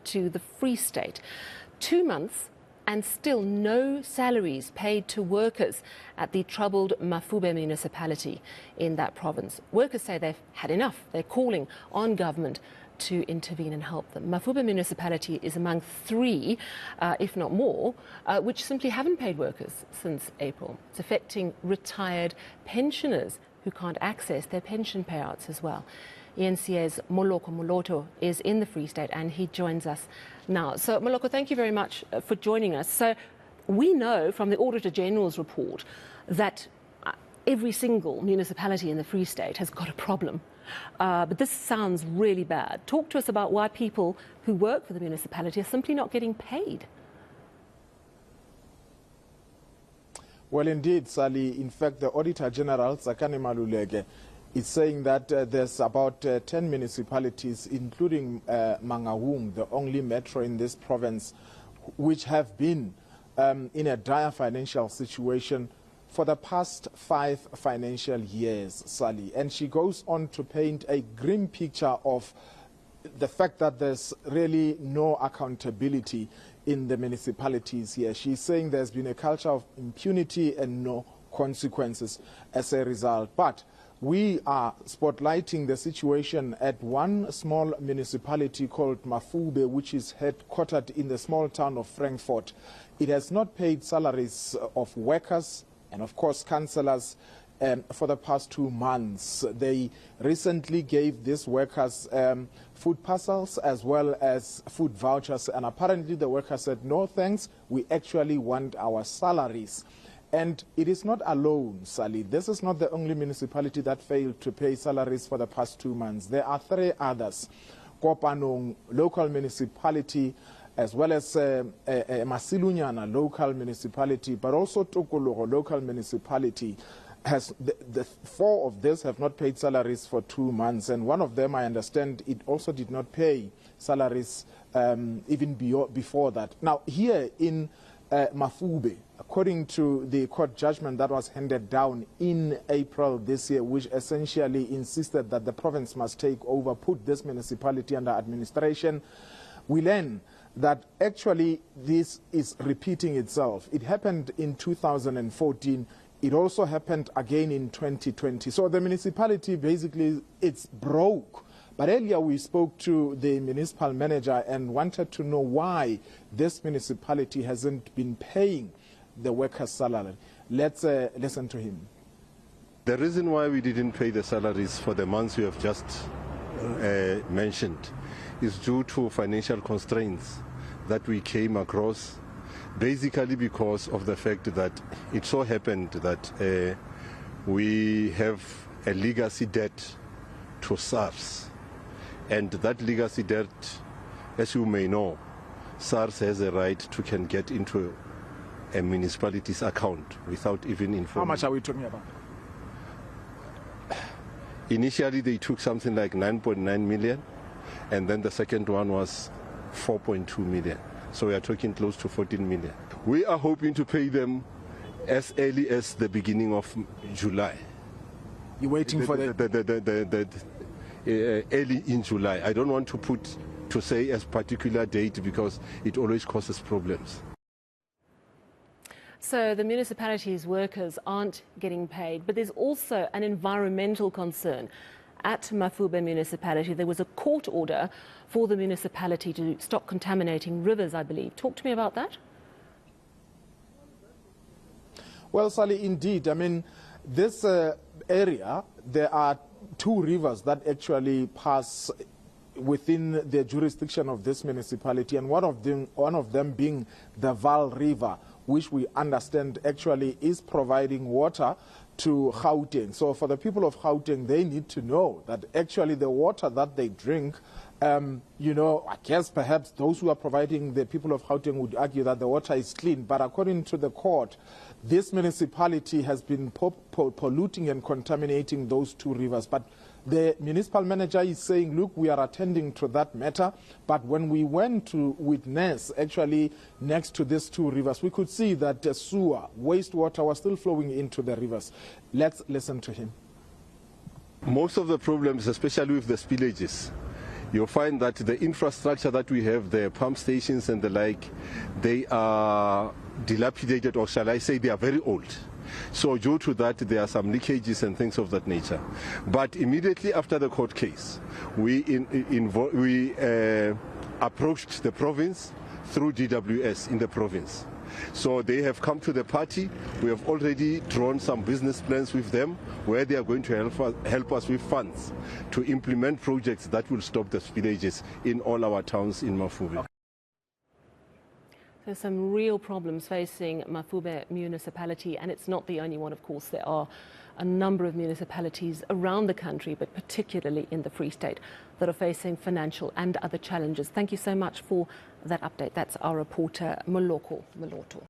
to the Free State. 2 months and still no salaries paid to workers at the troubled Mafube Municipality in that province. Workers say they've had enough. They're calling on government to intervene and help them. Mafube Municipality is among 3, if not more, which simply haven't paid workers since April. It's affecting retired pensioners who can't access their pension payouts as well. eNCA's Moloko Moloto is in the Free State and he joins us now. So, Moloko, thank you very much for joining us. So, we know from the Auditor General's report that every single municipality in the Free State has got a problem. But this sounds really bad. Talk to us about why people who work for the municipality are simply not getting paid. Well, indeed, Sally. In fact, the Auditor General, Sakane Maluleke, is saying that there's about 10 municipalities, including Mangaung, the only metro in this province, which have been in a dire financial situation for the past 5 financial years, Sally. And she goes on to paint a grim picture of the fact that there's really no accountability in the municipalities here. She's saying there's been a culture of impunity and no consequences as a result. But we are spotlighting the situation at one small municipality called Mafube, which is headquartered in the small town of Frankfurt. It has not paid salaries of workers and, of course, councillors for the past 2 months. They recently gave these workers food parcels as well as food vouchers, and apparently the workers said, no thanks, we actually want our salaries. And it is not alone, Sally. This is not the only municipality that failed to pay salaries for the past 2 months. There are 3 others. Kopanong local municipality, as well as Masilunyana local municipality, but also Tokologo local municipality. The 4 of these have not paid salaries for 2 months, and one of them, I understand, it also did not pay salaries even before that. Now, here in Mafube, according to the court judgment that was handed down in April this year, which essentially insisted that the province must take over, put this municipality under administration, we learn that actually this is repeating itself. It happened in 2014. It also happened again in 2020. So the municipality basically, it's broke. But earlier we spoke to the municipal manager and wanted to know why this municipality hasn't been paying the workers' salary. Let's listen to him. The reason why we didn't pay the salaries for the months you have just mentioned is due to financial constraints that we came across, basically because of the fact that it so happened that we have a legacy debt to SARS. And that legacy debt, as you may know, SARS has a right to can get into a municipality's account without even informing. How much are we talking about? Initially, they took something like 9.9 million, and then the second one was 4.2 million. So we are talking close to 14 million. We are hoping to pay them as early as the beginning of July. You're waiting for early in July. I don't want to say a particular date because it always causes problems. So the municipality's workers aren't getting paid, but there's also an environmental concern. At Mafube Municipality, there was a court order for the municipality to stop contaminating rivers, I believe. Talk to me about that. Well, Sally, indeed. I mean, this area, there are 2 rivers that actually pass within the jurisdiction of this municipality, and one of them being the Val River, which we understand actually is providing water to Gauteng. So for the people of Gauteng, they need to know that actually the water that they drink, you know, I guess perhaps those who are providing the people of Gauteng would argue that the water is clean, but according to the court, this municipality has been polluting and contaminating those 2 rivers. But the municipal manager is saying, look, we are attending to that matter. But when we went to witness, actually, next to these 2 rivers, we could see that the sewer, wastewater was still flowing into the rivers. Let's listen to him. Most of the problems, especially with the spillages, you'll find that the infrastructure that we have, the pump stations and the like, they are dilapidated, or shall I say they are very old. So due to that, there are some leakages and things of that nature. But immediately after the court case, we approached the province through DWS in the province. So they have come to the party. We have already drawn some business plans with them where they are going to help us with funds to implement projects that will stop the spillages in all our towns in Mafube. There's some real problems facing Mafube Municipality, and it's not the only one, of course. There are a number of municipalities around the country, but particularly in the Free State, that are facing financial and other challenges. Thank you so much for that update. That's our reporter, Moloko Moloto.